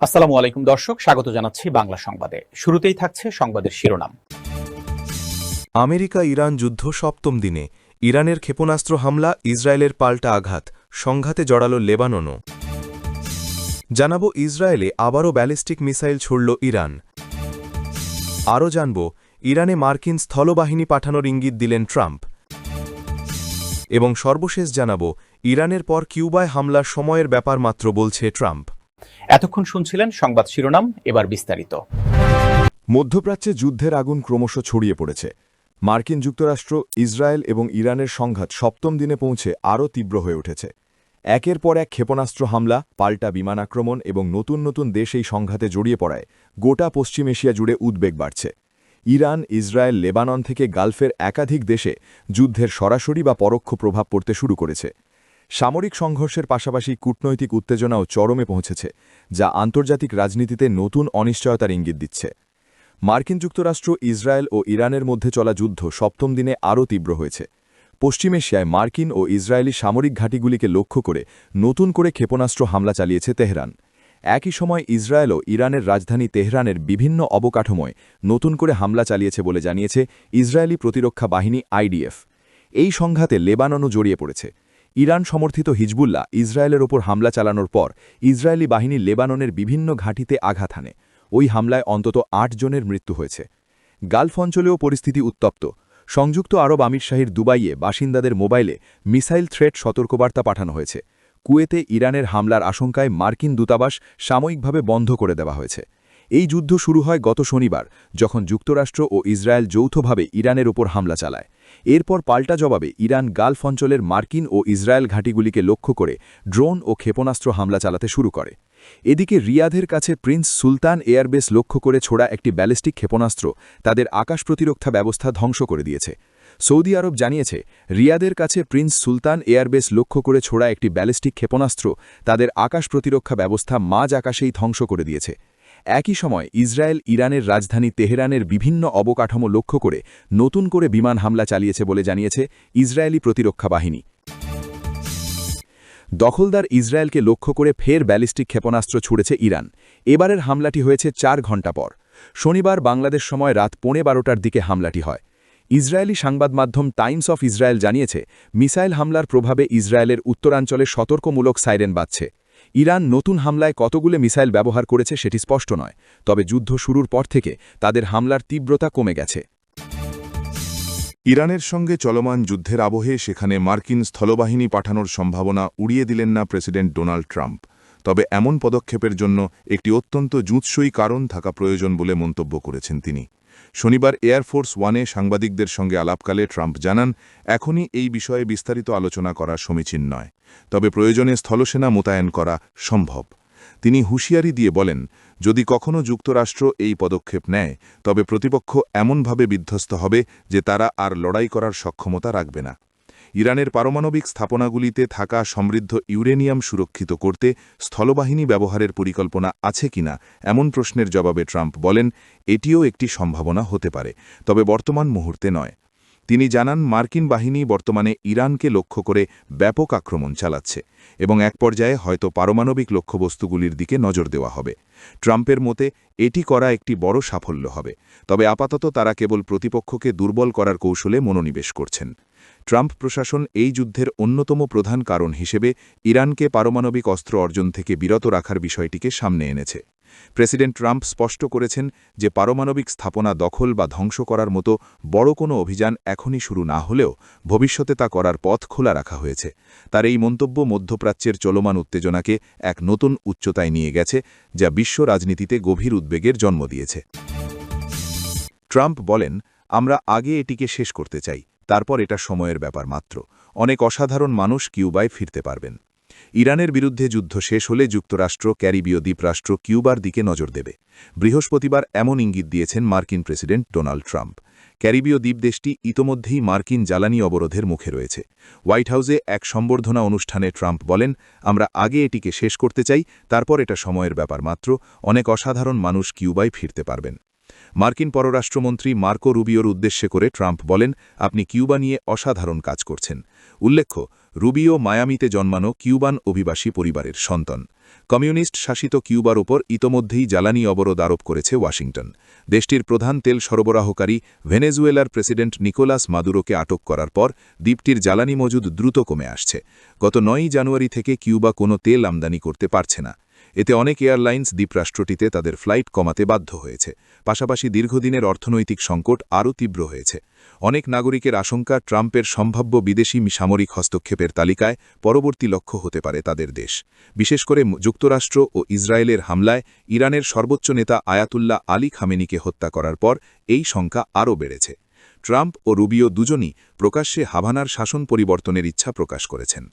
আসসালামু আলাইকুম দর্শক, স্বাগত জানাচ্ছি বাংলা সংবাদে। শুরুতেই থাকছে সংবাদের শিরোনাম। আমেরিকা ইরান যুদ্ধ সপ্তম দিনে ইরানের ক্ষেপণাস্ত্র হামলা, ইসরায়েলের পাল্টা আঘাত, সংঘাতে জড়াল লেবাননও। জানাবো ইসরায়েলে আবারও ব্যালিস্টিক মিসাইল ছুড়ল ইরান। আরও জানব ইরানে মার্কিন স্থলবাহিনী পাঠানোর ইঙ্গিত দিলেন ট্রাম্প। এবং সর্বশেষ জানাবো ইরানের পর কিউবায় হামলার সময়ের ব্যাপার মাত্র বলছে ট্রাম্প। এতক্ষণ শুনছিলেন সংবাদ শিরোনাম, এবার বিস্তারিত। মধ্যপ্রাচ্যে যুদ্ধের আগুন ক্রমশ ছড়িয়ে পড়েছে। মার্কিন যুক্তরাষ্ট্র, ইসরায়েল এবং ইরানের সংঘাত সপ্তম দিনে পৌঁছে আরও তীব্র হয়ে উঠেছে। একের পর এক ক্ষেপণাস্ত্র হামলা, পাল্টা বিমান আক্রমণ এবং নতুন নতুন দেশ এই সংঘাতে জড়িয়ে পড়ায় গোটা পশ্চিম এশিয়া জুড়ে উদ্বেগ বাড়ছে। ইরান, ইসরায়েল, লেবানন থেকে গালফের একাধিক দেশে যুদ্ধের সরাসরি বা পরোক্ষ প্রভাব পড়তে শুরু করেছে। সামরিক সংঘর্ষের পাশাপাশি কূটনৈতিক উত্তেজনাও চরমে পৌঁছেছে, যা আন্তর্জাতিক রাজনীতিতে নতুন অনিশ্চয়তার ইঙ্গিত দিচ্ছে। মার্কিন যুক্তরাষ্ট্র, ইসরায়েল ও ইরানের মধ্যে চলা যুদ্ধ সপ্তম দিনে আরও তীব্র হয়েছে। পশ্চিম এশিয়ায় মার্কিন ও ইসরায়েলি সামরিক ঘাঁটিগুলিকে লক্ষ্য করে নতুন করে ক্ষেপণাস্ত্র হামলা চালিয়েছে তেহরান। একই সময় ইসরায়েলও ইরানের রাজধানী তেহরানের বিভিন্ন অবকাঠামোয় নতুন করে হামলা চালিয়েছে বলে জানিয়েছে ইসরায়েলি প্রতিরক্ষা বাহিনী আইডিএফ। এই সংঘাতে লেবাননও জড়িয়ে পড়েছে। ইরান সমর্থিত হিজবুল্লাহ ইসরায়েলের ওপর হামলা চালানোর পর ইসরায়েলি বাহিনী লেবাননের বিভিন্ন ঘাঁটিতে আঘাত হানে। ওই হামলায় অন্তত ৮ জনের মৃত্যু হয়েছে। গালফ অঞ্চলেও পরিস্থিতি উত্তপ্ত। সংযুক্ত আরব আমিরশাহীর দুবাইয়ে বাসিন্দাদের মোবাইলে মিসাইল থ্রেট সতর্কবার্তা পাঠানো হয়েছে। কুয়েতে ইরানের হামলার আশঙ্কায় মার্কিন দূতাবাস সাময়িকভাবে বন্ধ করে দেওয়া হয়েছে। এই যুদ্ধ শুরু হয় গত শনিবার, যখন যুক্তরাষ্ট্র ও ইসরায়েল যৌথভাবে ইরানের ওপর হামলা চালায়। এরপর পাল্টা জবাবে ইরান গালফ অঞ্চলের মার্কিন ও ইসরায়েল ঘাঁটিগুলিকে লক্ষ্য করে ড্রোন ও ক্ষেপণাস্ত্র হামলা চালাতে শুরু করে। এদিকে রিয়াধের কাছে প্রিন্স সুলতান এয়ারবেস লক্ষ্য করে ছোড়া একটি ব্যালিস্টিক ক্ষেপণাস্ত্র তাদের আকাশ প্রতিরক্ষা ব্যবস্থা ধ্বংস করে দিয়েছে। সৌদি আরব জানিয়েছে, রিয়াদের কাছে প্রিন্স সুলতান এয়ারবেস লক্ষ্য করে ছোড়া একটি ব্যালিস্টিক ক্ষেপণাস্ত্র তাদের আকাশ প্রতিরক্ষা ব্যবস্থা মাঝ আকাশেই ধ্বংস করে দিয়েছে। একই সময় ইসরায়েল ইরানের রাজধানী তেহরানের বিভিন্ন অবকাঠামো লক্ষ্য করে নতুন করে বিমান হামলা চালিয়েছে বলে জানিয়েছে ইসরায়েলি প্রতিরক্ষা বাহিনী। দখলদার ইসরায়েলকে লক্ষ্য করে ফের ব্যালিস্টিক ক্ষেপণাস্ত্র ছুড়েছে ইরান। এবারের হামলাটি হয়েছে ৪ ঘণ্টা পর। শনিবার বাংলাদেশ সময় রাত 12:15টার দিকে হামলাটি হয়। ইসরায়েলি সংবাদ মাধ্যম টাইমস অফ ইসরায়েল জানিয়েছে, মিসাইল হামলার প্রভাবে ইসরায়েলের উত্তরাঞ্চলে সতর্কমূলক সাইরেন বাজছে। ইরান নতুন হামলায় কতগুলো মিসাইল ব্যবহার করেছে সেটি স্পষ্ট নয়, তবে যুদ্ধ শুরুর পর থেকে তাদের হামলার তীব্রতা কমে গেছে। ইরানের সঙ্গে চলমান যুদ্ধের আবহে সেখানে মার্কিন স্থলবাহিনী পাঠানোর সম্ভাবনা উড়িয়ে দিলেন না প্রেসিডেন্ট ডোনাল্ড ট্রাম্প। তবে এমন পদক্ষেপের জন্য একটি অত্যন্ত জুৎসই কারণ থাকা প্রয়োজন বলে মন্তব্য করেছেন তিনি। শনিবার এয়ারফোর্স ওয়ানে সাংবাদিকদের সঙ্গে আলাপকালে ট্রাম্প জানান, এখনই এই বিষয়ে বিস্তারিত আলোচনা করা সমীচীন নয়, তবে প্রয়োজনে স্থলসেনা মোতায়েন করা সম্ভব। তিনি হুঁশিয়ারি দিয়ে বলেন, যদি কখনো যুক্তরাষ্ট্র এই পদক্ষেপ নেয় তবে প্রতিপক্ষ এমনভাবে বিধ্বস্ত হবে যে তারা আর লড়াই করার সক্ষমতা রাখবে না। ইরানের পারমাণবিক স্থাপনাগুলিতে থাকা সমৃদ্ধ ইউরেনিয়াম সুরক্ষিত করতে স্থলবাহিনী ব্যবহারের পরিকল্পনা আছে কিনা এমন প্রশ্নের জবাবে ট্রাম্প বলেন, এটিও একটি সম্ভাবনা হতে পারে, তবে বর্তমান মুহূর্তে নয়। তিনি জানান, মার্কিন বাহিনী বর্তমানে ইরানকে লক্ষ্য করে ব্যাপক আক্রমণ চালাচ্ছে এবং এক পর্যায়ে হয়তো পারমাণবিক লক্ষ্যবস্তুগুলির দিকে নজর দেওয়া হবে। ট্রাম্পের মতে এটি করা একটি বড় সাফল্য হবে, তবে আপাতত তারা কেবল প্রতিপক্ষকে দুর্বল করার কৌশলে মনোনিবেশ করছেন। ট্রাম্প প্রশাসন এই যুদ্ধের অন্যতম প্রধান কারণ হিসেবে ইরানকে পারমাণবিক অস্ত্র অর্জন থেকে বিরত রাখার বিষয়টিকে সামনে এনেছে। প্রেসিডেন্ট ট্রাম্প স্পষ্ট করেছেন যে পারমাণবিক স্থাপনা দখল বা ধ্বংস করার মতো বড় কোনো অভিযান এখনই শুরু না হলেও ভবিষ্যতে তা করার পথ খোলা রাখা হয়েছে। তার এই মন্তব্য মধ্যপ্রাচ্যের চলমান উত্তেজনাকে এক নতুন উচ্চতায় নিয়ে গেছে, যা বিশ্ব রাজনীতিতে গভীর উদ্বেগের জন্ম দিয়েছে। ট্রাম্প বলেন, আমরা আগে এটিকে শেষ করতে চাই, তারপর এটা সময়ের ব্যাপার মাত্র। অনেক অসাধারণ মানুষ কিউবায় ফিরতে পারবেন। ইরানের বিরুদ্ধে যুদ্ধ শেষ হলে যুক্তরাষ্ট্র ক্যারিবীয় দ্বীপরাষ্ট্র কিউবার দিকে নজর দেবে। বৃহস্পতিবার এমন ইঙ্গিত দিয়েছেন মার্কিন প্রেসিডেন্ট ডোনাল্ড ট্রাম্প। ক্যারিবীয় দ্বীপ দেশটি ইতোমধ্যেই মার্কিন জ্বালানি অবরোধের মুখে রয়েছে। হোয়াইট হাউসে এক সম্বর্ধনা অনুষ্ঠানে ট্রাম্প বলেন, আমরা আগে এটিকে শেষ করতে চাই, তারপর এটা সময়ের ব্যাপার মাত্র। অনেক অসাধারণ মানুষ কিউবায় ফিরতে পারবেন। মার্কিন পররাষ্ট্রমন্ত্রী মার্কো রুবিওর উদ্দেশ্যে করে ট্রাম্প বলেন, আপনি কিউবা নিয়ে অসাধারণ কাজ করছেন। উল্লেখ্য, রুবিও মায়ামিতে জন্মানো কিউবান অভিবাসী পরিবারের সন্তান। কমিউনিস্ট শাসিত কিউবার ওপর ইতোমধ্যেই জ্বালানি অবরোধ আরোপ করেছে ওয়াশিংটন। দেশটির প্রধান তেল সরবরাহকারী ভেনেজুয়েলার প্রেসিডেন্ট নিকোলাস মাদুরোকে আটক করার পর দ্বীপটির জ্বালানি মজুদ দ্রুত কমে আসছে। গত 9 জানুয়ারি থেকে কিউবা কোনো তেল আমদানি করতে পারছে না। এতে অনেক এয়ারলাইন্স দ্বীপরাষ্ট্রটিতে তাদের ফ্লাইট কমাতে বাধ্য হয়েছে। পাশাপাশি দীর্ঘদিনের অর্থনৈতিক সংকট আরও তীব্র হয়েছে। অনেক নাগরিকের আশঙ্কা ট্রাম্পের সম্ভাব্য বিদেশি সামরিক হস্তক্ষেপের তালিকায় পরবর্তী লক্ষ্য হতে পারে তাদের দেশ। বিশেষ করে যুক্তরাষ্ট্র ও ইসরায়েলের হামলায় ইরানের সর্বোচ্চ নেতা আয়াতুল্লাহ আলী খামেনিকে হত্যা করার পর এই সংখ্যা আরও বেড়েছে। ট্রাম্প ও রুবিও দুজনই প্রকাশ্যে হাভানার শাসন পরিবর্তনের ইচ্ছা প্রকাশ করেছেন।